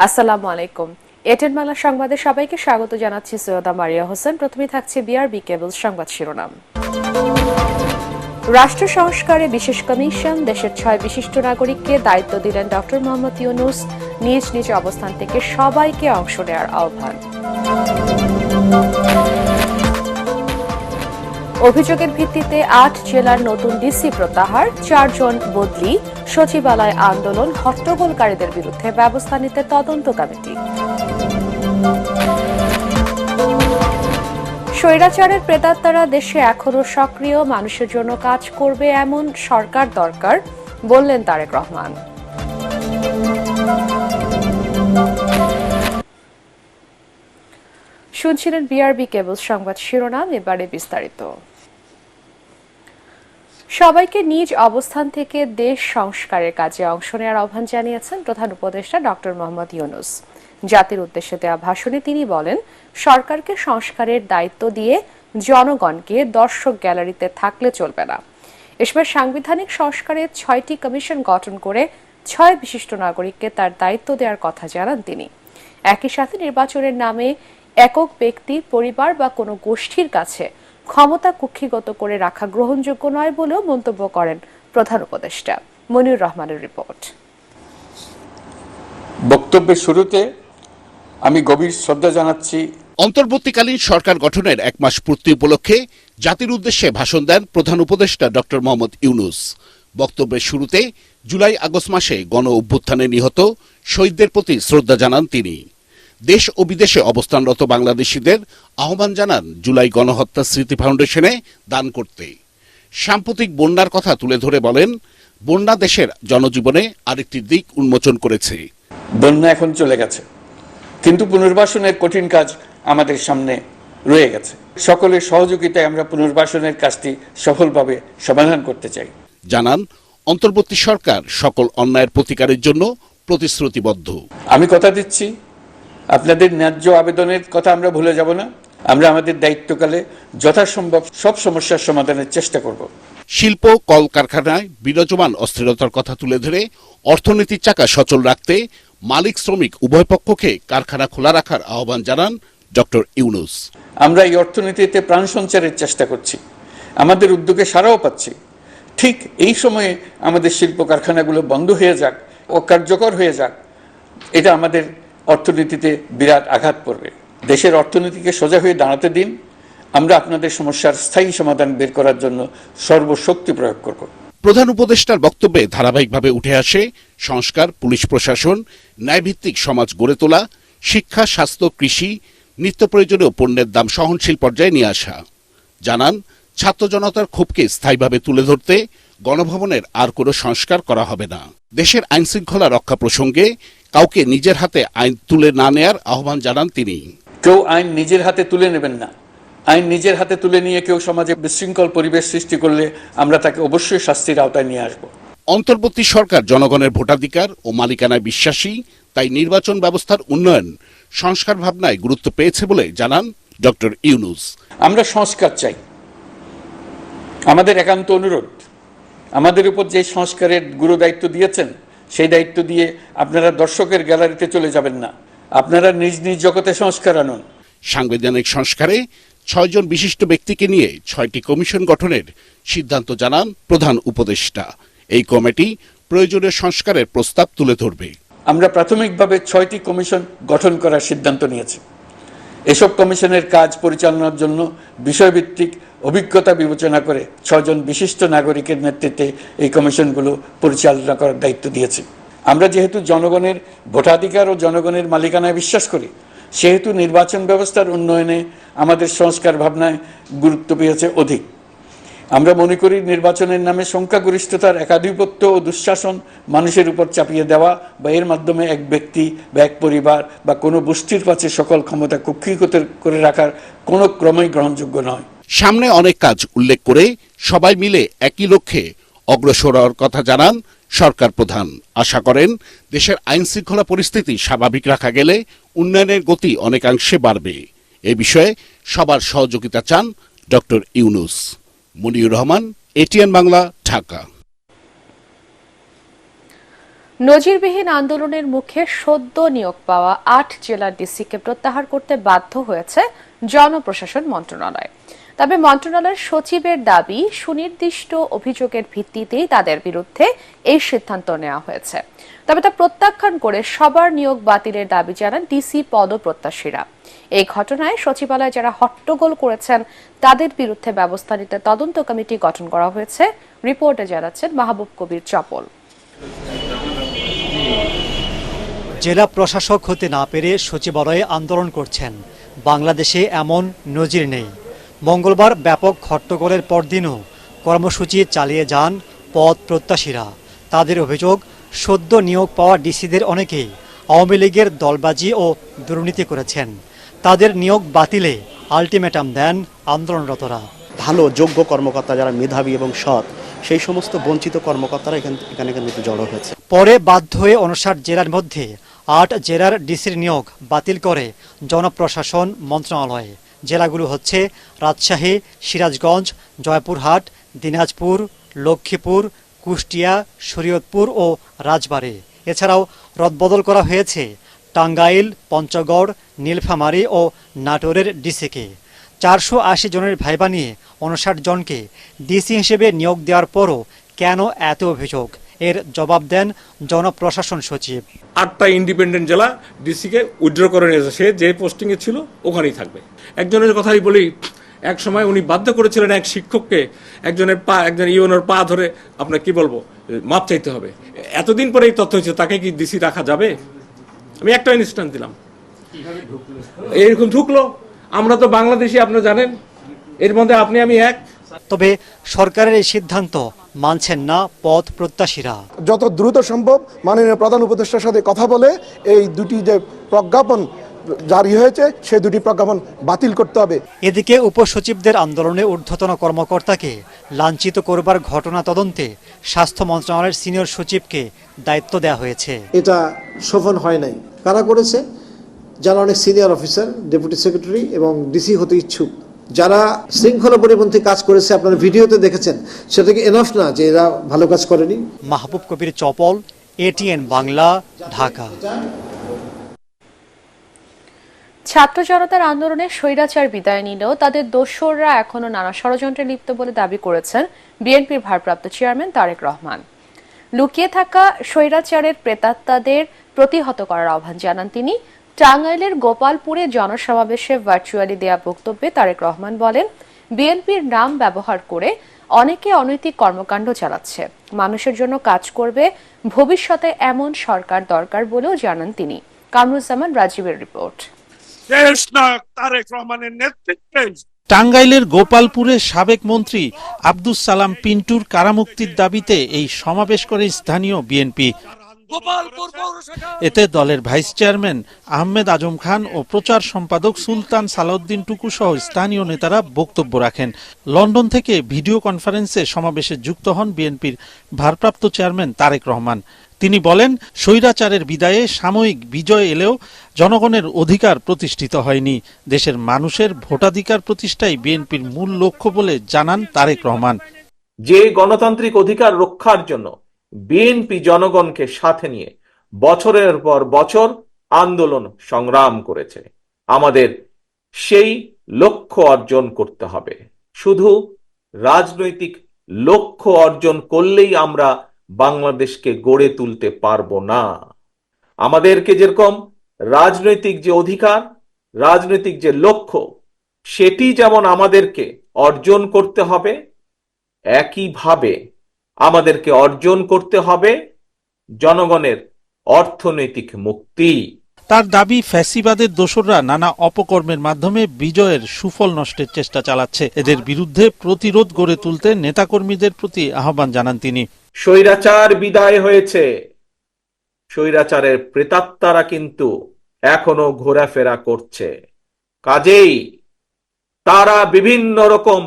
আসসালামু আলাইকুম। এটেন বাংলা সংবাদে সবাইকে স্বাগত জানাচ্ছি সৈয়দা মারিয়া হোসেন। প্রথমে থাকছে বিআরবি কেবল সংবাদ শিরোনাম। রাষ্ট্র সংস্কারে বিশেষ কমিশন, দেশের 6 বিশিষ্ট নাগরিককে দায়িত্ব দিলেন ডক্টর মোহাম্মদ ইউনূস। নিজ নিজ অবস্থান থেকে সবাইকে অংশ নেওয়ার আহ্বান। অভিযোগের ভিত্তিতে 8 জেলার নতুন ডিসি প্রত্যাহার, 4 জন বদলি, সচিবালয় আন্দোলন, হট্টগোলকারীদের বিরুদ্ধে ব্যবস্থা নিতে তদন্ত কমিটি। স্বৈরাচারের প্রেতাত্মারা দেশে এখনো সক্রিয়, মানুষের জন্য কাজ করবে এমন সরকার দরকার, বললেন তারেক রহমান। শুনছিলেন বিআরবি কেবল সংবাদ শিরোনাম, এবারে বিস্তারিত। সবাইকে নিজ অবস্থান থেকে দেশ সংস্কারের কাজে অংশ নেওয়ার আহ্বান জানিয়েছেন প্রধান উপদেষ্টা ডক্টর মোহাম্মদ ইউনূস। জাতির উদ্দেশ্যে দেওয়া ভাষণে তিনি বলেন, সরকারকে সংস্কারের দায়িত্ব দিয়ে জনগণকে দর্শক গ্যালারিতে থাকলে চলবে না। এসময় সাংবিধানিক সংস্কারের 6টি কমিশন গঠন করে 6 বিশিষ্ট নাগরিককে তার দায়িত্ব দেওয়ার কথা জানান তিনি। একই সাথে নির্বাচনের নামে একক ব্যক্তি, পরিবার বা কোনো গোষ্ঠীর কাছে ক্ষমতা কুক্ষিগত করে রাখা গ্রহণযোগ্য নয় বলেও মন্তব্য করেন প্রধান উপদেষ্টা। মনিউর রহমানের রিপোর্ট। বক্তব্যের শুরুতে আমি গভীর শ্রদ্ধা জানাচ্ছি অন্তর্বর্তীকালীন সরকার গঠনের 1 মাস পূর্তি উপলক্ষে জাতির উদ্দেশ্যে ভাষণ দেন প্রধান উপদেষ্টা ডক্টর মোহাম্মদ ইউনূস। বক্তব্যের শুরুতে জুলাই আগস্ট মাসে গণ অভ্যুত্থানে নিহত শহীদদের প্রতি শ্রদ্ধা জানান তিনি। দেশ ও বিদেশে অবস্থানরত বাংলাদেশিদের আহ্বান জানান জুলাই গণহত্যা স্মৃতি ফাউন্ডেশনে দান করতে। সাম্প্রতিক বন্যার কথা তুলে ধরে বলেন, বন্যা দেশের জনজীবনে আরেকটি দিক উন্মোচন করেছে। বন্যা এখন চলে গেছে, কিন্তু পুনর্বাসনের কঠিন কাজ আমাদের সামনে রয়ে গেছে। সকলের সহযোগিতায় আমরা পুনর্বাসনের কাজটি সফলভাবে সমাধান করতে চাই। জানান, অন্তর্বর্তী সরকার সকল অন্যায়ের প্রতিকারের জন্য প্রতিশ্রুতিবদ্ধ। আমি কথা দিচ্ছি, আপনাদের ন্যায্য আবেদনের কথা আমরা ভুলে যাব না। আমরা আমাদের দায়িত্বকালে যথাসম্ভব সব সমস্যার সমাধানের চেষ্টা করব। শিল্প কলকারখানায় বিরাজমান অস্থিরতার কথা তুলে ধরে অর্থনীতির চাকা সচল রাখতে মালিক শ্রমিক উভয় পক্ষকে কারখানা খোলা রাখার আহ্বান জানান ডক্টর ইউনূস। আমরা এই অর্থনীতিতে প্রাণ সঞ্চারের চেষ্টা করছি, আমাদের উদ্যোগে সাড়াও পাচ্ছি। ঠিক এই সময়ে আমাদের শিল্প কারখানাগুলো বন্ধ হয়ে যাক, অকার্যকর হয়ে যাক, এটা আমাদের অর্থনীতিতে বিরাট আঘাত পড়বে। দেশের অর্থনীতিকে সোজা হয়ে দাঁড়াতে দিন। আমরা আপনাদের সমস্যার স্থায়ী সমাধান বের করার জন্য সর্বশক্তি প্রয়োগ করব। প্রধান উপদেষ্টার বক্তব্যে ধারাবাহিকভাবে উঠে আসে সংস্কার, পুলিশ প্রশাসন, ন্যায়ভিত্তিক সমাজ গড়ে তোলা, শিক্ষা, স্বাস্থ্য, কৃষি, নিত্য প্রয়োজনীয় পণ্যের দাম সহনশীল পর্যায়ে নিয়ে আসা। জানান, ছাত্র জনতার ক্ষোভকে স্থায়ীভাবে তুলে ধরতে গণভবনের আর কোনো সংস্কার করা হবে না। দেশের আইন শৃঙ্খলা রক্ষা প্রসঙ্গে কাউকে নিজের হাতে আইন তুলে না নেয়ার আহ্বান জানান তিনি। কেউ আইন নিজের হাতে তুলে নেবেন না। আইন নিজের হাতে তুলে নিয়ে কেউ সমাজে বিশৃঙ্খল পরিবেশ সৃষ্টি করলে আমরা তাকে অবশ্যই শাস্তির আওতায় নিয়ে আসব। অন্তর্বর্তী সরকার জনগণের ভোটাধিকার ও মালিকানায় বিশ্বাসী, তাই নির্বাচন ব্যবস্থার উন্নয়ন সংস্কার ভাবনায় গুরুত্ব পেয়েছে বলে জানান ডক্টর ইউনূস। আমরা সংস্কার চাই। আমাদের একান্ত অনুরোধ, আমাদের উপর যে সংস্কারের গুরু দায়িত্ব দিয়েছেন, সেই দায়িত্ব দিয়ে আপনারা দর্শকের গ্যালারিতে চলে যাবেন না। আপনারা নিজ নিজ জগতে সংস্কার আনুন। সাংবিধানিক সংস্কারে 6 জন বিশিষ্ট ব্যক্তিকে নিয়ে 6টি কমিশন গঠনের সিদ্ধান্ত জানান প্রধান উপদেষ্টা। এই কমিটি প্রয়োজনীয় সংস্কারের প্রস্তাব তুলে ধরবে। আমরা প্রাথমিকভাবে 6টি কমিশন গঠন করার সিদ্ধান্ত নিয়েছি। এসব কমিশনের কাজ পরিচালনার জন্য বিষয়ভিত্তিক অভিজ্ঞতা বিবেচনা করে 6 জন বিশিষ্ট নাগরিকের নেতৃত্বে এই কমিশনগুলো পরিচালনা করার দায়িত্ব দিয়েছি। আমরা যেহেতু জনগণের ভোটাধিকার ও জনগণের মালিকানায় বিশ্বাস করি, সেহেতু নির্বাচন ব্যবস্থার উন্নয়নে আমাদের সংস্কার ভাবনায় গুরুত্ব পেয়েছে অধিক। আমরা মনে করি নির্বাচনের নামে সংখ্যাগরিষ্ঠতার একাধিপত্য ও দুঃশাসন মানুষের উপর চাপিয়ে দেওয়া বা এর মাধ্যমে এক ব্যক্তি বা এক পরিবার বা কোনো গোষ্ঠীর কাছে সকল ক্ষমতা কুক্ষিগত করে রাখার কোনো ক্রমেই গ্রহণযোগ্য নয়। সামনে অনেক কাজ উল্লেখ করে সবাই মিলে একই লক্ষ্যে অগ্রসর হওয়ার কথা জানান সরকার প্রধান। আশা করেন দেশের আইন শৃঙ্খলা পরিস্থিতি স্বাভাবিক রাখা গেলে উন্নয়নের গতি অনেকাংশে বাড়বে। এ বিষয়ে সবার সহযোগিতা চান ডক্টর ইউনূস। মনিউর রহমান, এটিএন বাংলা, ঢাকা। নজিরবিহীন আন্দোলনের মুখে সদ্য নিয়োগ পাওয়া ৮ জেলার ডিসিকে প্রত্যাহার করতে বাধ্য হয়েছে জনপ্রশাসন মন্ত্রণালয়। তবে মন্ত্রণালয়ের সচিবের দাবি, সুনির্দিষ্ট অভিযোগের ভিত্তিতেই তাদের বিরুদ্ধে এই সিদ্ধান্ত নেওয়া হয়েছে। তবে তা প্রত্যাখ্যান করে সবার নিয়োগ বাতিলের দাবি জানান ডিসি পদপ্রত্যাশীরা। এই ঘটনায় সচিবালয়ে যারা হট্টগোল করেছেন তাদের বিরুদ্ধে ব্যবস্থা নিতে তদন্ত কমিটি গঠন করা হয়েছে। রিপোর্টে জানাচ্ছেন মাহবুব কবির চপল। জেলা প্রশাসক হতে না পেরে সচিবালয়ে আন্দোলন করছেন। বাংলাদেশে এমন নজির নেই। মঙ্গলবার ব্যাপক হট্টগোলের পরদিনও কর্মসূচি চালিয়ে যান পদ প্রত্যাশীরা। তাদের অভিযোগ, সদ্য নিয়োগ পাওয়া ডিসিদের অনেকেই আওয়ামী লীগের দলবাজি ও দুর্নীতি করেছেন। তাদের নিয়োগ বাতিলে আলটিমেটাম দেন আন্দোলনরতরা। ভালো যোগ্য কর্মকর্তা যারা মেধাবী এবং সৎ, সেই সমস্ত বঞ্চিত কর্মকর্তারা এখানে কিন্তু জড়ো হয়েছে। পরে বাধ্য হয়ে ৫৯ জেলার মধ্যে ৮ জেলার ডিসির নিয়োগ বাতিল করে জনপ্রশাসন মন্ত্রণালয়। জেলাগুলো হচ্ছে রাজশাহী, সিরাজগঞ্জ, জয়পুরহাট, দিনাজপুর, লক্ষ্মীপুর, কুষ্টিয়া, শরীয়তপুর ও রাজবাড়ী। এছাড়াও রদবদল করা হয়েছে টাঙ্গাইল, পঞ্চগড়, নীলফামারী ও নাটোরের ডিসিকে। ৪৮০ জনের ভাইবা নিয়ে ৫৯ জনকে ডিসি হিসেবে নিয়োগ দেওয়ার পরও কেন এত অভিযোগ, এর জবাব দেন জনপ্রশাসন সচিব। ৮টা ইন্ডিপেন্ডেন্ট জেলা ডিসিকে উইথড্র করে নিয়েছে। সে যে পোস্টিংয়ে ছিল ওখানেই থাকবে। একজনের কথাই বলি, এক সময় উনি বাধ্য করেছিলেন এক শিক্ষককে একজন ইউএনওর পা ধরে, আপনার কি বলবো, মাপ চাইতে হবে। এতদিন পরে এই তথ্য হয়েছে, তাকে কি ডিসি রাখা যাবে? আমি একটা ইনস্ট্যান্ট দিলাম, এরকম ঢুকলো। আমরা তো বাংলাদেশি, আপনারা জানেন, এর মধ্যে আপনি আমি এক। তবে সরকারের এই সিদ্ধান্ত মানছেন না পদ প্রত্যাশীরা। যত দ্রুত সম্ভব মাননীয় প্রধান উপদেষ্টার সাথে কথা বলে এই দুটি যে প্রজ্ঞাপন জারি হয়েছে সেই দুটি প্রজ্ঞাপন বাতিল করতে হবে। এদিকে উপসচিবদের আন্দোলনে ঊর্ধ্বতন কর্মকর্তাকে লাঞ্ছিত করবার ঘটনা তদন্তে স্বাস্থ্য মন্ত্রণালয়ের সিনিয়র সচিবকে দায়িত্ব দেওয়া হয়েছে। এটা সফল হয় নাই। কারা করেছে? যারা অনেক সিনিয়র অফিসার, ডেপুটি সেক্রেটারি এবং ডিসি হতে ইচ্ছুক, যারা শৃঙ্খলা পরিপন্থী কাজ করেছে। আপনারা ভিডিওতে দেখেছেন, সেটা কি এনাফ না যে এরা ভালো কাজ করেনি? মাহবুব কবির চপল, এটিএন বাংলা, ঢাকা। ছাত্র জনতার আন্দোলনে স্বৈরাচার বিদায় নিলেও তাদের দোসররা এখনো নানা ষড়যন্ত্রে লিপ্ত বলে দাবি করেছেন বিএনপির ভারপ্রাপ্ত চেয়ারম্যান তারেক রহমান। লুকিয়ে থাকা স্বৈরাচারের প্রেতাত্মাদের প্রতিহত করার আহ্বান জানান তিনি। টাঙ্গাইলের গোপালপুরে জনসমাবেশে ভার্চুয়ালি দেয়া বক্তব্যে তারেক রহমান বলেন, বিএনপির নাম ব্যবহার করে অনেকে অনৈতিক কর্মকাণ্ড চালাচ্ছে। মানুষের জন্য কাজ করবে, ভবিষ্যতে এমন সরকার দরকার বলেও জানান তিনি। কামরুজ্জামান রাজীবের রিপোর্ট। তারেক রহমানের নেতৃত্বে টাঙ্গাইলের গোপালপুরে সাবেক মন্ত্রী আব্দুস সালাম পিন্টুর কারামুক্তির দাবিতে এই সমাবেশ করে স্থানীয় বিএনপি। এতে দলের ভাইস চেয়ারম্যান আহমেদ আজম খান ও প্রচার সম্পাদক সুলতান সালাউদ্দিন টুকু সহ স্থানীয় নেতারা বক্তব্য রাখেন। লন্ডন থেকে ভিডিও কনফারেন্সে সমাবেশে যুক্ত হন বিএনপির ভারপ্রাপ্ত চেয়ারম্যান তারেক রহমান। তিনি বলেন, স্বৈরাচারের বিদায়ে সাময়িক বিজয় এলেও জনগণের অধিকার প্রতিষ্ঠিত হয়নি। দেশের মানুষের ভোটাধিকার প্রতিষ্ঠাই বিএনপির মূল লক্ষ্য বলে জানান তারেক রহমান। যে গণতান্ত্রিক অধিকার রক্ষার জন্য বিএনপি জনগণকে সাথে নিয়ে বছরের পর বছর আন্দোলন সংগ্রাম করেছে, আমাদের সেই লক্ষ্য অর্জন করতে হবে। শুধু রাজনৈতিক লক্ষ্য অর্জন করলেই আমরা বাংলাদেশকে গড়ে তুলতে পারবো না। আমাদেরকে যেরকম রাজনৈতিক যে অধিকার, রাজনৈতিক যে লক্ষ্য, সেটি যেমন আমাদেরকে অর্জন করতে হবে, একইভাবে আমাদেরকে অর্জন করতে হবে জনগণের অর্থনৈতিক মুক্তি। তার দাবি, ফ্যাসিবাদের দোসররা নানা অপকর্মের মাধ্যমে বিজয়ের সুফল নষ্টের চেষ্টা চালাচ্ছে। এদের বিরুদ্ধে প্রতিরোধ গড়ে তুলতে নেতাকর্মীদের প্রতি আহ্বান জানান তিনি। স্বৈরাচার বিদায় হয়েছে, স্বৈরাচারের প্রেতাত্মারা কিন্তু এখনো ঘোরাফেরা করছে। কাজেই তারা বিভিন্ন রকম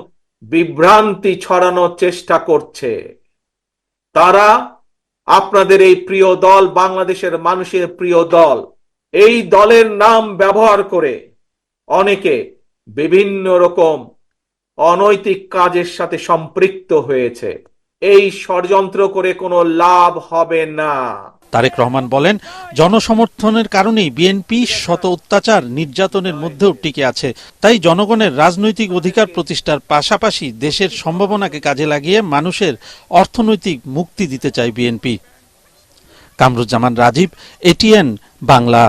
বিভ্রান্তি ছড়ানোর চেষ্টা করছে। তারা আপনাদের এই প্রিয় দল, বাংলাদেশের মানুষের প্রিয় দল, এই দলের নাম ব্যবহার করে অনেকে বিভিন্ন রকম অনৈতিক কাজের সাথে সম্পৃক্ত হয়েছে। এই ষড়যন্ত্র করে কোনো লাভ হবে না। তারেক রহমান বলেন, জনসমর্থনের কারণেই বিএনপি শত অত্যাচার নির্যাতনের মধ্যেও টিকে আছে। তাই জনগণের রাজনৈতিক অধিকার প্রতিষ্ঠার পাশাপাশি দেশের সম্ভাবনাকে কাজে লাগিয়ে মানুষের অর্থনৈতিক মুক্তি দিতে চায় বিএনপি। কামরুজ্জামান রাজীব, এটিএন বাংলা।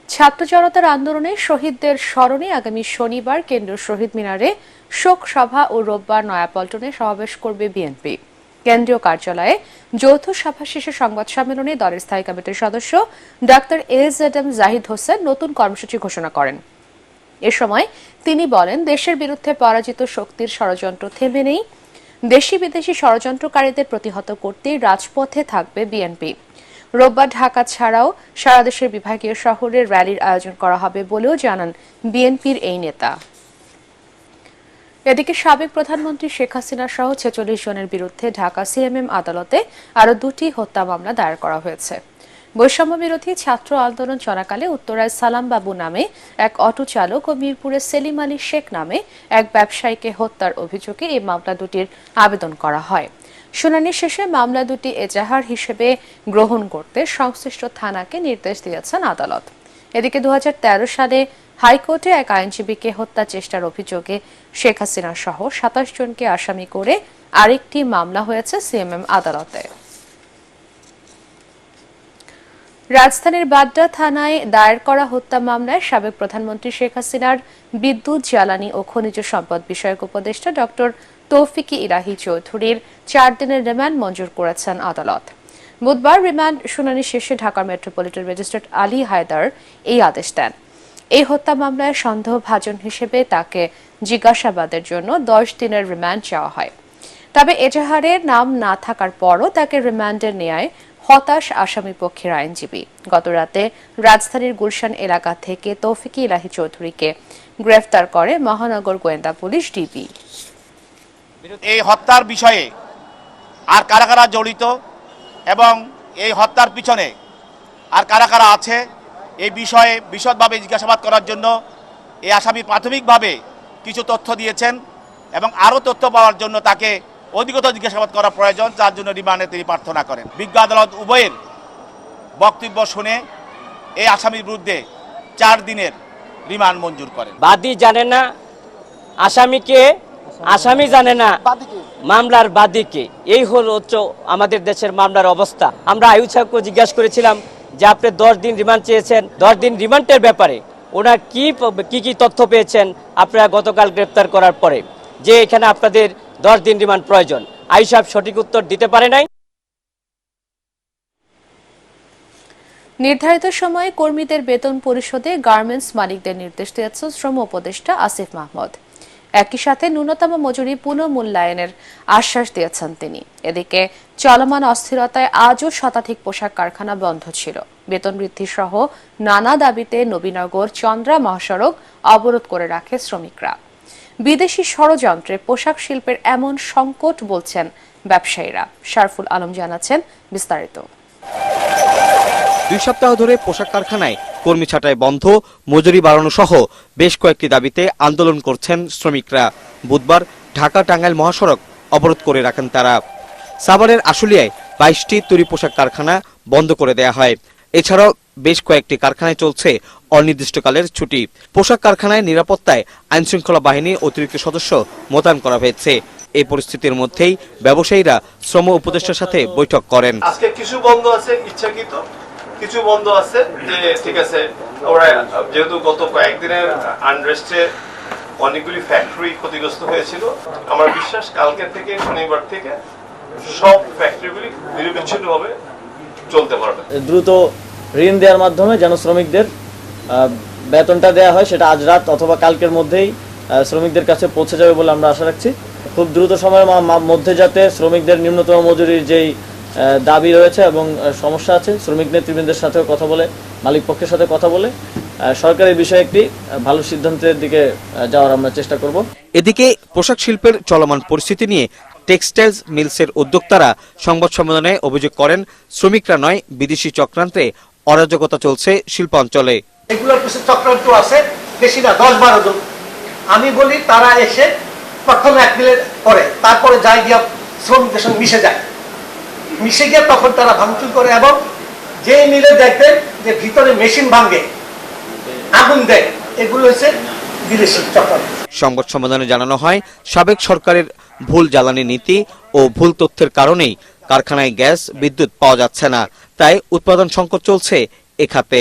ছাত্র জনতার আন্দোলনে শহীদদের স্মরণে আগামী শনিবার কেন্দ্রীয় শহীদ মিনারে শোক সভা ও রোববার নয়াপল্টনে সমাবেশ করবে বিএনপি। কেন্দ্রীয় কার্যালয়ে যৌথ সভা শেষে সংবাদ সম্মেলনে দলের স্থায়ী কমিটির সদস্য ডাক্তার এজেডএম জাহিদ হোসেন নতুন কর্মসূচি ঘোষণা করেন। এ সময় তিনি বলেন, দেশের বিরুদ্ধে পরাজিত শক্তির ষড়যন্ত্র থেমে নেই। দেশি বিদেশি ষড়যন্ত্রকারীদের প্রতিহত করতে রাজপথে থাকবে বিএনপি। রোববার ঢাকা ছাড়াও সারা দেশের বিভাগীয় শহরে র্যালির আয়োজন করা হবে বলেও জানান বিএনপির এই নেতা। এদিকে সাবেক প্রধানমন্ত্রী শেখ হাসিনা সহ ৪৬ জনের বিরুদ্ধে ঢাকা সিএমএম আদালতে আরও ২টি হত্যা মামলা দায়ের করা হয়েছে। বৈষম্য বিরোধী ছাত্র আন্দোলন চলাকালে উত্তরায় সালাম বাবু নামে এক অটো চালক ও মিরপুরে সেলিম আলী শেখ নামে এক ব্যবসায়ীকে হত্যার অভিযোগে এই মামলা দুটির আবেদন করা হয়। শুনানি শেষে মামলা দুটি এজাহার হিসেবে গ্রহণ করতে সংশ্লিষ্ট থানাকে নির্দেশ দিয়েছেন আদালত। এদিকে ২০১৩ সালে হাইকোর্টে এক আইনজীবীকে হত্যা চেষ্টার অভিযোগে শেখ হাসিনা সহ ২৭ জনকে আসামি করে আরেকটি মামলা হয়েছে সিএমএম আদালতে। রাজধানীর বাড্ডা থানায় দায়ের করা হত্যা মামলায় সাবেক প্রধানমন্ত্রী শেখ হাসিনার বিদ্যুৎ, জ্বালানি ও খনিজ সম্পদ বিষয়ক উপদেষ্টা ডক্টর তৌফিক ইলাহি চৌধুরীর ৪ দিনের রিমান্ড মঞ্জুর করেছেন আদালত। বুধবার রিমান্ড শুনানি শেষে ঢাকার মেট্রোপলিটন ম্যাজিস্ট্রেট আলী হায়দার এই আদেশ দেন। এই হত্যা মামলায় সন্দেহভাজন হিসেবে তাকে জিজ্ঞাসাবাদের জন্য ১০ দিনের রিমান্ড চাওয়া হয়। তবে এজাহারের নাম না থাকার পরও তাকে রিমান্ডে নেয় হতাশ আসামি পক্ষের আইনজীবী। গতরাতে রাজধানীর গুলশান এলাকা থেকে তৌফিক ইলাহি চৌধুরীকে গ্রেফতার করে মহানগর গোয়েন্দা পুলিশ ডিবি। এই হত্যার বিষয়ে আর কারা কারা জড়িত এবং এই হত্যার পিছনে আর কারা কারা আছে এই বিষয়ে বিশদভাবে জিজ্ঞাসাবাদ করার জন্য এই আসামি প্রাথমিকভাবে কিছু তথ্য দিয়েছেন এবং আরও তথ্য পাওয়ার জন্য তাকে অধিকতর জিজ্ঞাসাবাদ করা প্রয়োজন, যার জন্য রিমান্ডে তিনি প্রার্থনা করেন। বিজ্ঞ আদালত উভয়ের বক্তব্য শুনে এই আসামির বিরুদ্ধে ৪ দিনের রিমান্ড মঞ্জুর করেন। বাদী জানে না আসামিকে, আসামি জানে না মামলার বাদীকে। এই হলো আমাদের দেশের মামলার অবস্থা। আমরা আইয়ুব সাহেবকে জিজ্ঞাসা করেছিলাম যে আপনি 10 দিন রিমান্ড চেয়েছেন, 10 দিন রিমান্ডের ব্যাপারে ওনার কি তথ্য পেয়েছেন আপনারা গতকাল গ্রেপ্তার করার পরে, যে এখানে আপনাদের 10 দিন রিমান্ড প্রয়োজন। আইয়ুব সাহেব সঠিক উত্তর দিতে পারে নাই। নির্ধারিত সময়ে কর্মীদের বেতন পরিশোধে গার্মেন্টস মালিকদের নির্দেশ দিয়েছেন শ্রম উপদেষ্টা আসিফ মাহমুদ। একই সাথে ন্যূনতম মজুরি পুনর্মূল্যায়নের আশ্বাস দিয়েছেন তিনি। এদিকে চলমান অস্থিরতায় আজও শতাধিক পোশাক কারখানা বন্ধ ছিল। বেতন বৃদ্ধি সহ নানা দাবিতে নবীনগর চন্দ্রা মহাসড়ক অবরোধ করে রাখে শ্রমিকরা। বিদেশি ষড়যন্ত্রে পোশাক শিল্পের এমন সংকট বলছেন ব্যবসায়ীরা। শারফুল আলম জানাচ্ছেন বিস্তারিত। 2 সপ্তাহ ধরে পোশাক কারখানায় কর্মী ছাঁটাই বন্ধ, মজুরি বাড়ানো সহ বেশ কয়েকটি দাবিতে আন্দোলন করছেন শ্রমিকরা। বুধবার ঢাকা টাঙ্গাইল মহাসড়ক অবরোধ করে রাখেন তারা। সাভারের আশুলিয়ায় 22টি তৈরি পোশাক কারখানা বন্ধ করে দেয়া হয়। এছাড়াও বেশ কয়েকটি কারখানায় চলছে অনির্দিষ্টকালের ছুটি। পোশাক কারখানায় নিরাপত্তায় আইনশৃঙ্খলা বাহিনী অতিরিক্ত সদস্য মোতায়েন করা হয়েছে। এই পরিস্থিতির মধ্যেই ব্যবসায়ীরা শ্রম উপদেষ্টার সাথে বৈঠক করেন। আজকে কিছু বন্ধ আছে ইচ্ছাকৃত, কিছু বন্ধ আছে যে ঠিক আছে, ওরা যেহেতু গত কয়েকদিনের আনরেস্টে অনেকগুলি ফ্যাক্টরি ক্ষতিগ্রস্ত হয়েছিল, আমার বিশ্বাস কালকে থেকে শনিবার থেকে সব ফ্যাক্টরিগুলি নিরবিচ্ছিন্নভাবে চলতে পারবে। দ্রুত ঋণ দেওয়ার মাধ্যমে যেন শ্রমিকদের বেতনটা দেওয়া হয়, সেটা আজ রাত অথবা কালকের মধ্যেই শ্রমিকদের কাছে পৌঁছে যাবে বলে আমরা আশা রাখছি। খুব দ্রুত সময়ের মধ্যে যাতে শ্রমিকদের নিম্নতম মজুরির যেই দাবি রয়েছে এবং সমস্যা আছে, শ্রমিক নেতৃবৃন্দের সাথেও কথা বলে, মালিক পক্ষের সাথে কথা বলে সরকারের বিষয়ে একটি ভালো সিদ্ধান্তের দিকে যাওয়ার আমরা চেষ্টা করব। এদিকে পোশাক শিল্পের চলমান পরিস্থিতি নিয়ে টেক্সটাইলস মিলসের উদ্যোক্তারা সংবাদ সম্মেলনে অভিযোগ করেন, শ্রমিকরা নয় বিদেশি চক্রান্তে অরাজকতা চলছে শিল্পাঞ্চলে। এগুলোর কিছু চক্রান্ত আছে, বেশি না 10-12 জন। আমি বলি তারা এসে প্রথম 1 মিলে করে, তারপরে যায় গিয়া শ্রমিকদের সঙ্গে মিশে যায়। মিশে গিয়ে তখন তারা ভাঙচুর করে, এবং যে মিলে দেখবেন যে ভিতরে মেশিন ভাঙে, আগুন দেয়, এগুলো হচ্ছে বিদেশি চক্র। সংবাদ সম্মেলনে জানানো হয়, সাবেক সরকারের ভুল জ্বালানি নীতি ও ভুল তথ্যের কারণেই কারখানায় গ্যাস বিদ্যুৎ পাওয়া যাচ্ছে না, তাই উৎপাদন সংকট চলছে এ খাতে।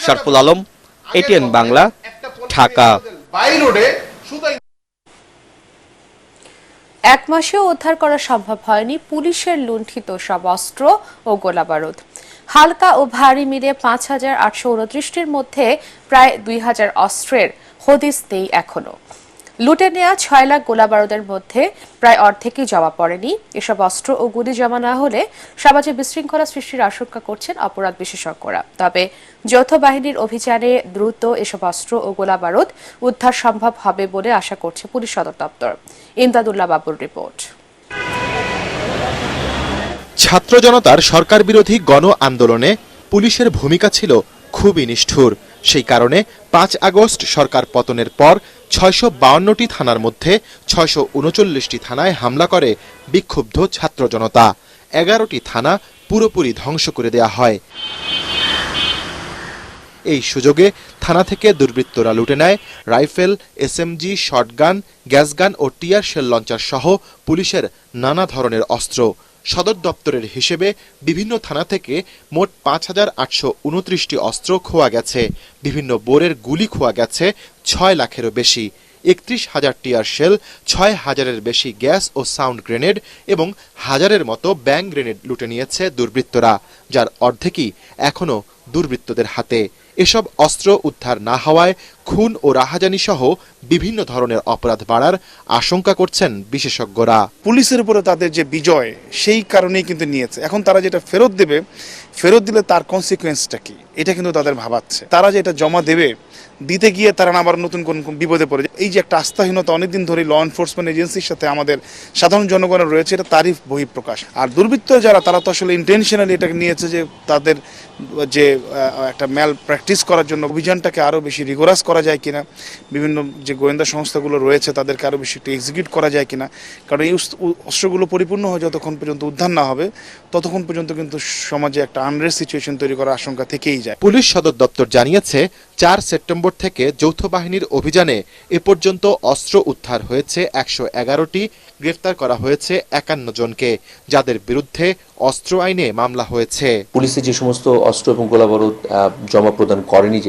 শারফুল আলম, এটিএন বাংলা, ঢাকা। এক মাসেও উদ্ধার করা সম্ভব হয়নি পুলিশের লুণ্ঠিত সব অস্ত্র ও গোলাবারুদ। হালকা ও ভারী মিলে ৫,৮২৯টির মধ্যে প্রায় ২,০০০ অস্ত্রের হদিস নেই এখনো। লুটে নেওয়া ৬ লাখ গোলাবারুদের মধ্যে প্রায় অর্ধেকই জমা পড়েনি। এসব অস্ত্র ও গুলি জমা না হলে সমাজে বিশৃঙ্খলা সৃষ্টির আশঙ্কা করছেন অপরাধ বিশেষজ্ঞরা। তবে যৌথ বাহিনীর অভিযানে দ্রুত এসব অস্ত্র ও গোলাবারুদ উদ্ধার সম্ভব হবে বলে আশা করছে পুলিশ সদর দপ্তর। ইমদাদুল্লাহ বাবুর রিপোর্ট। ছাত্র জনতার সরকার বিরোধী গণ আন্দোলনে পুলিশের ভূমিকা ছিল খুবই নিষ্ঠুর। সেই কারণে ৫ আগস্ট সরকার পতনের পর ৬৫২টি থানার মধ্যে ৬৩৯টি থানায় হামলা করে বিক্ষুব্ধ ছাত্র জনতা। ১১টি থানা পুরোপুরি ধ্বংস করে দেয়া হয়। এই সুযোগে থানা থেকে দুর্বৃত্তরা লুটে নেয় রাইফেল, এসএমজি, শটগান, গ্যাসগান ও টিয়ার শেল লঞ্চার সহ পুলিশের নানা ধরনের অস্ত্র। সদর দপ্তরের হিসেবে বিভিন্ন থানা থেকে মোট ৫,৮২৯টি অস্ত্র খোয়া গেছে। বিভিন্ন বোরের গুলি খোয়া গেছে ৬ লাখেরও বেশি। ৩১,০০০ টিয়ার শেল, ৬,০০০-এর বেশি গ্যাস ও সাউন্ড গ্রেনেড এবং হাজারের মতো ব্যাং গ্রেনেড লুটে নিয়েছে দুর্বৃত্তরা, যার অর্ধেকই এখনও দুর্বৃত্তদের হাতে। এসব অস্ত্র উদ্ধার না হওয়ায় খুন ও রাহাজানি সহ বিভিন্ন ধরনের অপরাধ বাড়ার আশঙ্কা করছেন বিশেষজ্ঞরা। পুলিশের উপরে তাদের যে বিজয়, সেই কারণেই কিন্তু নিয়েছে। এখন তারা যেটা ফেরত দেবে, ফেরত দিলে তার কনসিকুয়েন্সটা কি, এটা কিন্তু তাদের ভাবাচ্ছে। তারা যে এটা জমা দেবে, দিতে গিয়ে তারা আবার নতুন কোন বিপদে পড়ে। এই যে একটা আস্থাহীনতা অনেকদিন ধরে ল এনফোর্সমেন্ট এজেন্সির সাথে আমাদের সাধারণ জনগণের রয়েছে, এটা তারই বহিঃপ্রকাশ। আর দুর্বৃত্ত যারা, তারা তো আসলে ইন্টেনশনালি এটাকে নিয়েছে যে তাদের যে একটা ম্যাল প্র্যাকটিস করার জন্য অভিযানটাকে আরও বেশি রিগোরাস করা যায় কিনা, বিভিন্ন যে গোয়েন্দা সংস্থাগুলো রয়েছে তাদেরকে আরও বেশি একটু এক্সিকিউট করা যায় কিনা। কারণ এই অস্ত্রগুলো পরিপূর্ণ হয়ে যতক্ষণ পর্যন্ত উদ্ধার না হবে, ততক্ষণ পর্যন্ত কিন্তু সমাজে একটা আনরেস্ট সিচুয়েশন তৈরি করার আশঙ্কা থেকেই যায়। পুলিশ সদর দপ্তর জানিয়েছে, ৪ সেপ্টেম্বর থেকে যৌথ বাহিনীর অভিযানে এ পর্যন্ত অস্ত্র উদ্ধার হয়েছে ১১১টি, গ্রেফতার করা হয়েছে ৫১ জনকে, যাদের বিরুদ্ধে অস্ত্র আইনে মামলা হয়েছে। পুলিশে যে সমস্ত অস্ত্র এবং গোলাবারুদ জমা প্রদান করেনি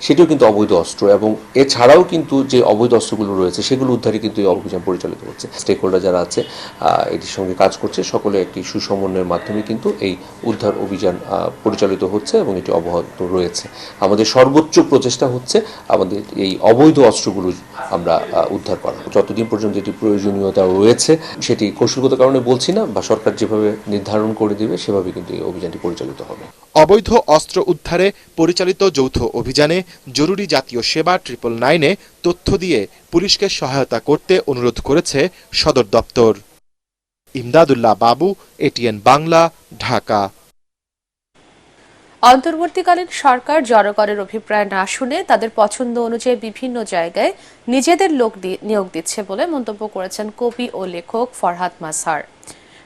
সেটিও কিন্তু অবৈধ অস্ত্র, এবং এছাড়াও কিন্তু যে অবৈধ অস্ত্রগুলো রয়েছে সেগুলো উদ্ধারে কিন্তু এই অভিযান পরিচালিত হচ্ছে। স্টেক হোল্ডার যারা আছে এটির সঙ্গে কাজ করছে, সকলে একটি সুসমন্বয়ের মাধ্যমে কিন্তু এই উদ্ধার অভিযান পরিচালিত হচ্ছে এবং এটি অব্যাহত রয়েছে। আমাদের সর্বোচ্চ প্রচেষ্টা হচ্ছে আমাদের এই অবৈধ অস্ত্রগুলো আমরা উদ্ধার করা। যতদিন পর্যন্ত এটি প্রয়োজনীয়তা রয়েছে, সেটি কৌশলগত কারণে বলছি না, বা সরকার যেভাবে নির্ধারণ করে দিবে সেভাবে কিন্তু এই অভিযানটি পরিচালিত হবে। অবৈধ অস্ত্র উদ্ধারে পরিচালিত যৌথ অভিযানে জরুরি জাতীয় সেবা 999-এ তথ্য দিয়ে পুলিশকে সহায়তা করতে অনুরোধ করেছে সদর দপ্তর। ইমদাদুল্লাহ বাবু, এটিএন বাংলা, ঢাকা। অন্তর্বর্তীকালীন সরকার জনগণের অভিপ্রায় না শুনে তাদের পছন্দ অনুযায়ী বিভিন্ন জায়গায় নিজেদের লোক নিয়োগ দিচ্ছে বলে মন্তব্য করেছেন কবি ও লেখক ফরহাদ মাজহার।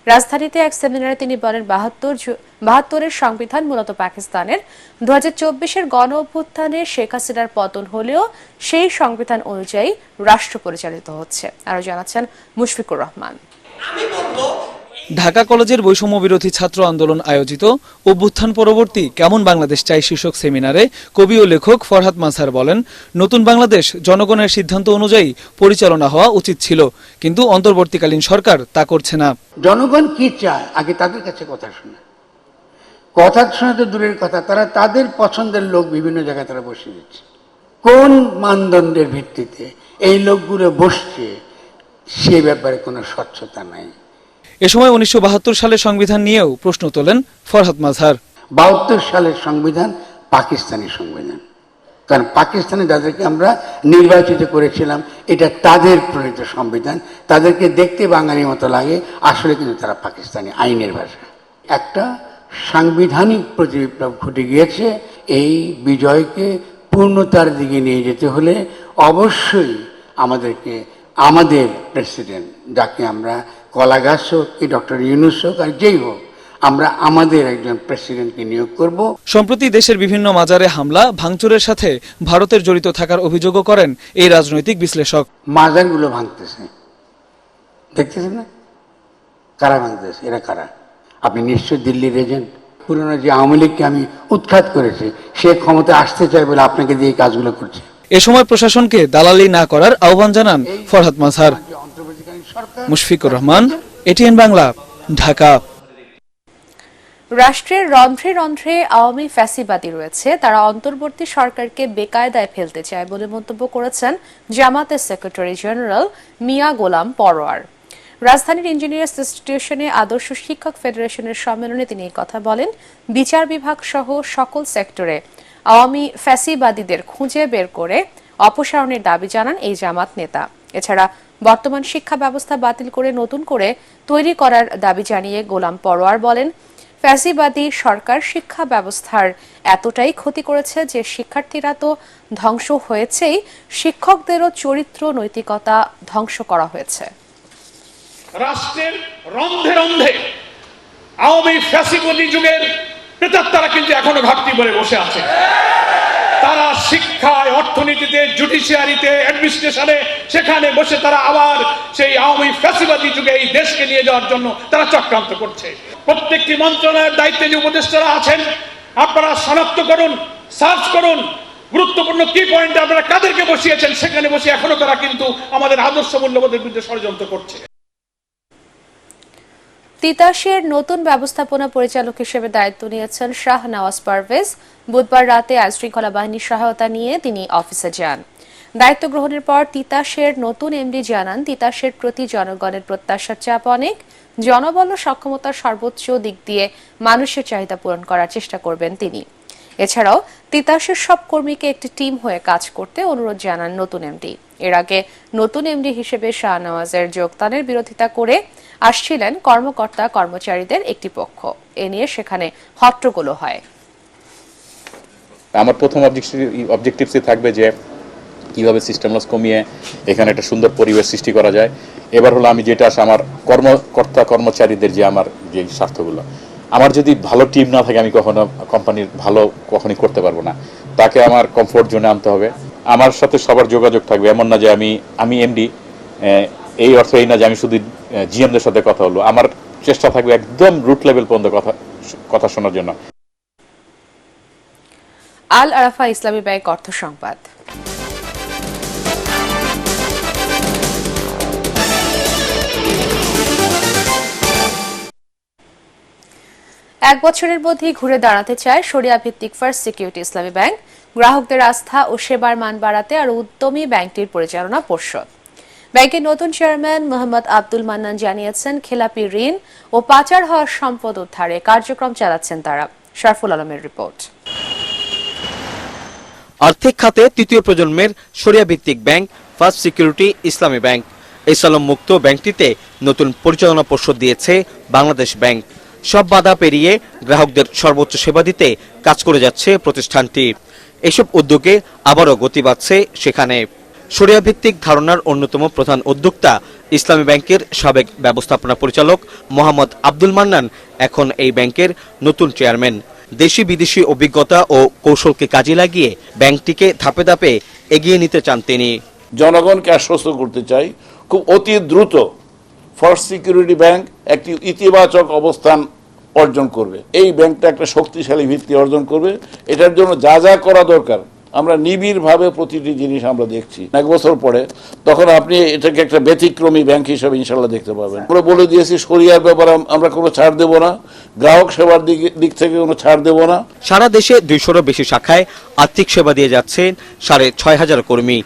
রাজধানীতে এক সেমিনারে তিনি বলেন, ৭২-এর সংবিধান মূলত পাকিস্তানের। ২০২৪-এর গণ অভ্যুত্থানে শেখ হাসিনার পতন হলেও সেই সংবিধান অনুযায়ী রাষ্ট্র পরিচালিত হচ্ছে। আরো জানাচ্ছেন মুশফিকুর রহমান। ঢাকা কলেজের বৈষম্য বিরোধী ছাত্র আন্দোলন আয়োজিত অভ্যুত্থান পরবর্তী কেমন বাংলাদেশ চাই শীর্ষক সেমিনারে কবি ও লেখক ফরহাদ মাজহার বলেন, নতুন বাংলাদেশ জনগণের সিদ্ধান্ত অনুযায়ী পরিচালনা হওয়া উচিত ছিল, কিন্তু অন্তর্বর্তীকালীন সরকার তা করছে না। জনগণ কি চায় আগে তাদের কাছে কথা শোনা তো দূরের কথা, তারা তাদের পছন্দের লোক বিভিন্ন জায়গায় তারা বসে দিচ্ছে। কোন মানদণ্ডের ভিত্তিতে এই লোকগুলো বসছে সে ব্যাপারে কোনো স্বচ্ছতা নাই। এ সময় ১৯৭২ সালের সংবিধান নিয়েও প্রশ্ন তোলেন ফরহাদ মাজহার। ৭২ সালের সংবিধান পাকিস্তানি সংবিধান, কারণ পাকিস্তানে যাদেরকে আমরা নির্বাচিত করেছিলাম এটা তাদের প্রণীত সংবিধান। তাদেরকে দেখতে বাঙালির মতো লাগে, আসলে কিন্তু তারা পাকিস্তানি আইনের ভাষা। একটা সাংবিধানিক প্রতিবিপ্লব ঘটে গিয়েছে। এই বিজয়কে পূর্ণতার দিকে নিয়ে যেতে হলে অবশ্যই আমাদের প্রেসিডেন্ট, যাকে আমরা কলা গাছ হোক কি ডক্টর ইউনূস হোক আর যেই হোক, আমরা আমাদের একজন প্রেসিডেন্টকে নিয়োগ করব। সম্প্রতি দেশের বিভিন্ন মাজারে হামলা ভাঙচুরের সাথে ভারতের জড়িত থাকার অভিযোগও করেন এই রাজনৈতিক বিশ্লেষক। মাজারগুলো ভাঙতেছে, দেখতেছেন না? কারা ভাঙতেছে? এরা কারা? আপনি নিশ্চয় দিল্লির এজেন্ট। পুরনো যে আওয়ামী লীগকে আমি উৎখাত করেছি, সে ক্ষমতা আসতে চায় বলে আপনাকে দিয়ে এই কাজগুলো করছে। এ সময় প্রশাসনকে দালালি না করার আহ্বান জানান ফরহাদ মাজহার। মুশফিকুর রহমান, এটিএন বাংলা, ঢাকা। রাষ্ট্রের রন্ধ্রে রন্ধ্রে আওয়ামী ফ্যাসিবাদী রয়েছে, তারা অন্তর্বর্তী সরকারকে বেকায়দায় ফেলতে চায় বলে মন্তব্য করেছেন জামাতের সেক্রেটারি জেনারেল মিয়া গোলাম পরোয়ার। রাজধানীর ইঞ্জিনিয়ার্স ইনস্টিটিউশনে আদর্শ শিক্ষক ফেডারেশনের সম্মেলনে তিনি এই কথা বলেন। বিচার বিভাগ সহ সকল সেক্টরে আওয়ামী ফ্যাসিবাদীদের খুঁজে বের করে অপসারণের দাবি জানান এই জামাত নেতা। এছাড়া বর্তমান শিক্ষা ব্যবস্থা বাতিল করে নতুন করে তৈরি করার দাবি জানিয়ে গোলাম পরোয়ার বলেন, ফ্যাসিবাদী সরকার শিক্ষা ব্যবস্থার এতটাই ক্ষতি করেছে যে শিক্ষার্থীরা তো ধ্বংস হয়েছেই, শিক্ষকদেরও চরিত্র নৈতিকতা ধ্বংস করা হয়েছে। রাষ্ট্রের রন্ধে রন্ধে আওয়ামী ফ্যাসিবাদী যুগের প্রেতাত্মারা কিন্তু এখনো ঘাটতি বলে বসে আছে। তারা শিক্ষায়, অর্থনীতিতে, জুডিশিয়ারিতে, অ্যাডমিনিস্ট্রেশনে, সেখানে বসে তারা আবার সেই আওয়ামী ফ্যাসিবাদী যুগে এই দেশকে নিয়ে যাওয়ার জন্য তারা চক্রান্ত করছে। প্রত্যেকটি মন্ত্রণালয়ের দায়িত্বে যে উপদেষ্টারা আছেন, আপনারা শনাক্ত করুন, সার্চ করুন, গুরুত্বপূর্ণ কি পয়েন্টে আপনারা কাদেরকে বসিয়েছেন, সেখানে বসে এখনো তারা কিন্তু আমাদের আদর্শ মূল্যবোধের বিরুদ্ধে ষড়যন্ত্র করছে। তিতাসের নতুন ব্যবস্থাপনা পরিচালক হিসেবে দায়িত্ব নিয়েছেন শাহ নওয়াজ পারভেজ। বুধবার রাতে আইনশৃঙ্খলা বাহিনীর সহায়তা নিয়ে তিনি অফিসে যান। দায়িত্ব গ্রহণের পর তিতাসের নতুন এমডি জানান, তিতাসের প্রতি জনগণের প্রত্যাশার চাপ অনেক। জনবল ও সক্ষমতার সর্বোচ্চ দিক দিয়ে মানুষের চাহিদা পূরণ করার চেষ্টা করবেন তিনি। এছাড়াও তিতাসের সব কর্মীকে একটি টিম হয়ে কাজ করতে অনুরোধ জানান নতুন এমডি। এর আগে নতুন এমডি হিসেবে শাহ নওয়াজের যোগদানের বিরোধিতা করে আসছিলেন কর্মকর্তা কর্মচারীদের একটি পক্ষ। এ নিয়ে সেখানে হট্টগোল হয়। আমার প্রথম অবজেক্টিভসই থাকবে যে কিভাবে সিস্টেম লস কমিয়ে এখানে একটা সুন্দর পরিবেশ সৃষ্টি করা যায়। এবার হলো আমি যেটা আসে আমার কর্মকর্তা কর্মচারীদের যে আমার যে স্বার্থগুলো, আমার যদি ভালো টিম না থাকে আমি কখনো কোম্পানির ভালো কখনই করতে পারবো না। তাকে আমার কমফোর্ট জোনে আনতে হবে, আমার সাথে সবার যোগাযোগ থাকবে। এমন না যে আমি এমডি, এই অর্থ এই না যে আমি শুধু জিএমদের সাথে কথা হলো, আমার চেষ্টা থাকবে একদম রুট লেভেল পর্যন্ত কথা শোনার জন্য। আল আরাফা ইসলামী ব্যাংক অর্থ সংবাদ। এক বছরের মধ্যেই ঘুরে দাঁড়াতে চায় শরিয়া ভিত্তিক ফার্স্ট সিকিউরিটি ইসলামী ব্যাংক। গ্রাহকদের আস্থা ও সেবার মান বাড়াতে আরো উদ্যমী ব্যাংকটির পরিচালনা পর্ষদ। ব্যাংকের নতুন চেয়ারম্যান মোহাম্মদ আব্দুল মান্নান জানিয়েছেন, খেলাপি ঋণ ও পাচার হওয়া সম্পদ উদ্ধারে কার্যক্রম চালাচ্ছেন তারা। শরফুল আলমের রিপোর্ট। আর্থিক খাতে তৃতীয় প্রজন্মের শরিয়া ভিত্তিক ব্যাংক ফার্স্ট সিকিউরিটি ইসলামী ব্যাংক। ইসলাম মুক্ত ব্যাংকটিতে নতুন পরিচালনা পর্ষদ দিয়েছে বাংলাদেশ ব্যাংক। সব বাধা পেরিয়ে গ্রাহকদের সর্বোচ্চ সেবা দিতে কাজ করে যাচ্ছে প্রতিষ্ঠানটি। এসব উদ্যোগে আবারও গতি বাড়ছে সেখানে। শরিয়া ভিত্তিক ধারণার অন্যতম প্রধান উদ্যোক্তা ইসলামী ব্যাংকের সাবেক ব্যবস্থাপনা পরিচালক মোহাম্মদ আব্দুল মান্নান এখন এই ব্যাংকের নতুন চেয়ারম্যান। দেশি বিদেশি অভিজ্ঞতা ও কৌশলকে কাজে লাগিয়ে ব্যাংকটিকে ধাপে ধাপে এগিয়ে নিতে চান তিনি। জনগণকে আশ্বস্ত করতে চাই, খুব অতি দ্রুত ফার্স্ট সিকিউরিটি ব্যাংক একটি ইতিবাচক অবস্থান অর্জন করবে। এই ব্যাংকটা একটা শক্তিশালী ভিত্তি অর্জন করবে। এটার জন্য যা যা করা দরকার আমরা নিবিড়ভাবে প্রতিটি জিনিস আমরা দেখছি। এক বছর পরে তখন আপনি এটাকে একটা ব্যতিক্রমী ব্যাংক হিসেবে ইনশাল্লাহ দেখতে পাবেন। আমরা বলে দিয়েছি শরিয়ার ব্যাপারে আমরা কোনো ছাড় দেব না, গ্রাহক সেবার দিক থেকে কোনো ছাড় দেব না। সারা দেশে 200-ও বেশি শাখায় আর্থিক সেবা দিয়ে যাচ্ছেন 6,500 কর্মী।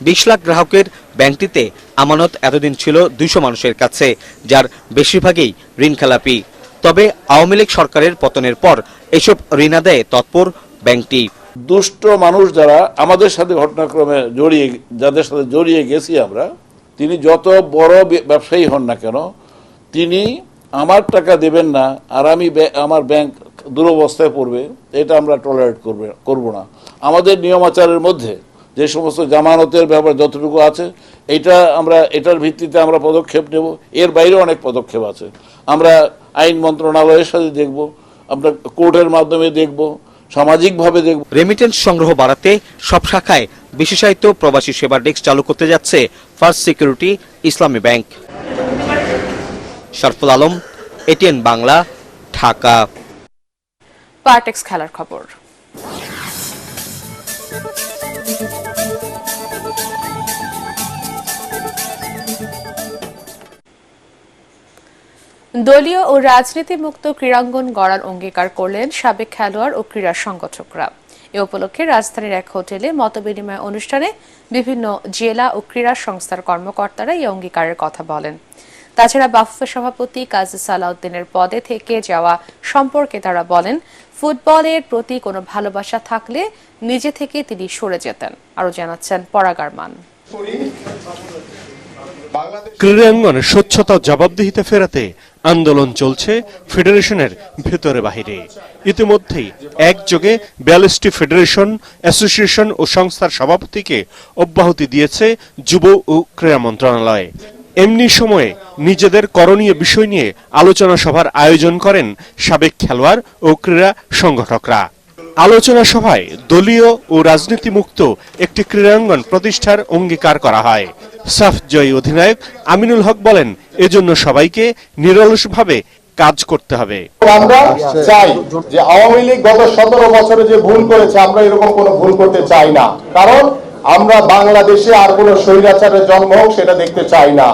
20 লাখ গ্রাহকের ব্যাংকটিতে আমানত এতদিন ছিল 200 মানুষের কাছে, যার বেশিরভাগই ঋণ খেলাপি। তবে আওয়ামী লীগ সরকারের পতনের পর এসব ঋণ আদায়ে তৎপর ব্যাংকটি। দুষ্ট মানুষ যারা আমাদের সাথে ঘটনাক্রমে যাদের সাথে জড়িয়ে গেছি আমরা, তিনি যত বড় ব্যবসায়ী হন না কেন, তিনি আমার টাকা দেবেন না আর আমার ব্যাংক দুরবস্থায় পড়বে, এটা আমরা টলারেট করব না। আমাদের নিয়মাচারের মধ্যে যে সমস্ত জামানতের ব্যাপার যতটুকু আছে এটার ভিত্তিতে আমরা পদক্ষেপ নেব। এর বাইরে অনেক পদক্ষেপ আছে, আমরা আইন মন্ত্রণালয়ের সাথে দেখব, আমরা কোর্টের মাধ্যমে দেখব, সামাজিকভাবে দেখব। রেমিটেন্স সংগ্রহ বাড়াতে সব শাখায় বিশেষায়িত প্রবাসী সেবা ডেস্ক চালু করতে যাচ্ছে ফার্স্ট সিকিউরিটি ইসলামী ব্যাংক। শরফুল আলম, এটিএন বাংলা, ঢাকা। পার্টেক্স খেলার খবর। দলীয় ও রাজনীতি মুক্ত ক্রীড়াঙ্গন গড়ার অঙ্গীকার করলেন সাবেক খেলোয়াড় ও ক্রীড়া সংগঠকরা। এ উপলক্ষে রাজধানীর এক হোটেলে মতবিনিময় অনুষ্ঠানে বিভিন্ন জেলা ও ক্রীড়া সংস্থার কর্মকর্তারা এই অঙ্গীকারের কথা বলেন। তাছাড়া বাফুফে সভাপতি কাজী সালাউদ্দিনের পদে থেকে যাওয়া সম্পর্কে তারা বলেন, ফুটবলের প্রতি কোনো ভালোবাসা থাকলে নিজে থেকে তিনি সরে যেতেন। আরো জানাচ্ছেন পরাগ আরমান। ক্রীড়াঙ্গনে স্বচ্ছতা জবাবদিহিতে ফেরাতে আন্দোলন চলছে ফেডারেশনের ভেতরে বাহিরে। ইতিমধ্যেই একযোগে 42টি ফেডারেশন, অ্যাসোসিয়েশন ও সংস্থার সভাপতিকে অব্যাহতি দিয়েছে যুব ও ক্রীড়া মন্ত্রণালয়। এমনি সময়ে নিজেদের করণীয় বিষয় নিয়ে আলোচনা সভার আয়োজন করেন সাবেক খেলোয়াড় ও ক্রীড়া সংগঠকরা। আলোচনা সভায় দলীয় ও রাজনীতি মুক্ত একটি ক্রীড়াঙ্গন প্রতিষ্ঠার অঙ্গীকার করা হয়। সাফ জয়ী অধিনায়ক আমিনুল হক বলেন, এজন্য সবাইকে নিরলসভাবে কাজ করতে হবে। আমরা চাই যে আওয়ামী লীগ গত 17 বছরে যে ভুল করেছে, আমরা এরকম কোনো ভুল করতে চাই না। কারণ আমরা বাংলাদেশে আর কোনো স্বৈরাচারের জন্ম হোক সেটা দেখতে চাই না।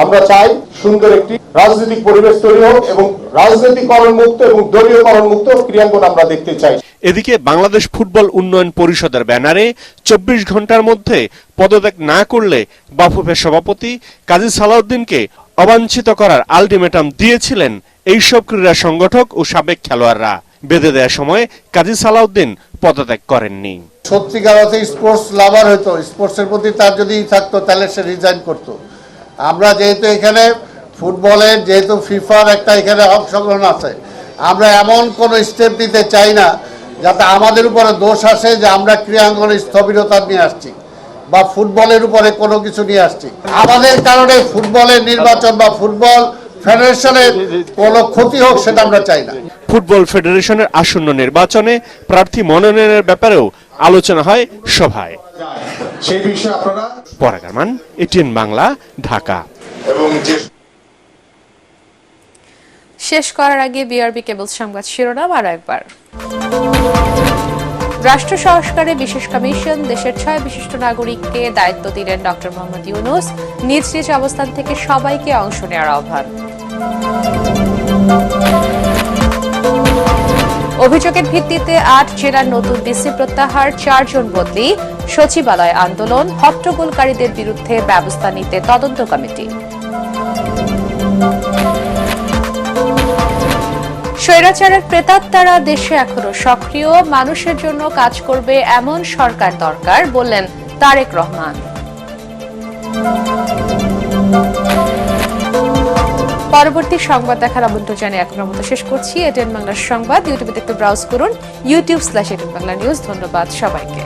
আমরা চাই সুন্দর একটি রাজনৈতিক পরিবেশ তৈরি হোক এবং রাজনৈতিকরণ মুক্ত এবং দলীয়করণ মুক্ত ক্রীড়াঙ্গন আমরা দেখতে চাই। এদিকে বাংলাদেশ ফুটবল উন্নয়ন পরিষদের ব্যানারে 24 ঘন্টার মধ্যে পদত্যাগ না করলে বাফুফে সভাপতি কাজী সালাউদ্দিনকে অবাঞ্ছিত করার আলটিমেটাম দিয়েছিলেন এইসব ক্রীড়া সংগঠক ও সাবেক খেলোয়াড়রা। বেঁধে দেওয়ার সময় কাজী সালাউদ্দিন পদত্যাগ করেননি। সত্যিকার অর্থে স্পোর্টস লাভার হতো, স্পোর্টসের প্রতি তার যদি থাকতো তাহলে সে রিজাইন করতো। আমরা যেহেতু এখানে ফুটবলের যেহেতু ফিফার একটা এখানে অংশগ্রহণ আছে, আমরা এমন কোনো স্টেপ নিতে চাই না যাতে আমাদের উপরে দোষ আসে যে আমরা ক্রীড়াঙ্গনে স্থবিরতা নিয়ে আসছি বা ফুটবলের উপরে কোনো কিছু নিয়ে আসছি। আমাদের কারণে ফুটবলের নির্বাচন বা ফুটবল ফেডারেশনের কোনো ক্ষতি হোক সেটা আমরা চাই না। ফুটবল ফেডারেশনের আসন্ন নির্বাচনে প্রার্থী মনোনয়নের ব্যাপারেও আলোচনা হয় সভায়। সেই বিষয়ে আপনারা পরাগ আরমান, এটিএন বাংলা, ঢাকা। শেষ করার আগে বিআরবি কেবল সংবাদ শিরোনাম আর একবার। রাষ্ট্র সংস্কারে বিশেষ কমিশন, দেশের 6 বিশিষ্ট নাগরিককে দায়িত্ব দিলেন ডক্টর মোহাম্মদ ইউনূস। নিজ নিজ অবস্থান থেকে সবাইকে অংশ নেওয়ার আহ্বান। অভিযোগের ভিত্তিতে 8 জেলার নতুন ডিসি প্রত্যাহার, 4 জন বদলি, সচিবালয় আন্দোলন, হট্টগোলকারীদের বিরুদ্ধে ব্যবস্থা নিতে তদন্ত কমিটি। স্বৈরাচারের প্রেতাত্মারা দেশে এখনো সক্রিয়, মানুষের জন্য কাজ করবে এমন সরকার দরকার, বললেন তারেক রহমান। পরবর্তী সংবাদ দেখার আমন্ত্রণ জানিয়ে এখনের মতো শেষ করছি। এটিএন বাংলার সংবাদ ইউটিউবে দেখতে ব্রাউজ করুন youtube/এটিএন বাংলা নিউজ। ধন্যবাদ সবাইকে।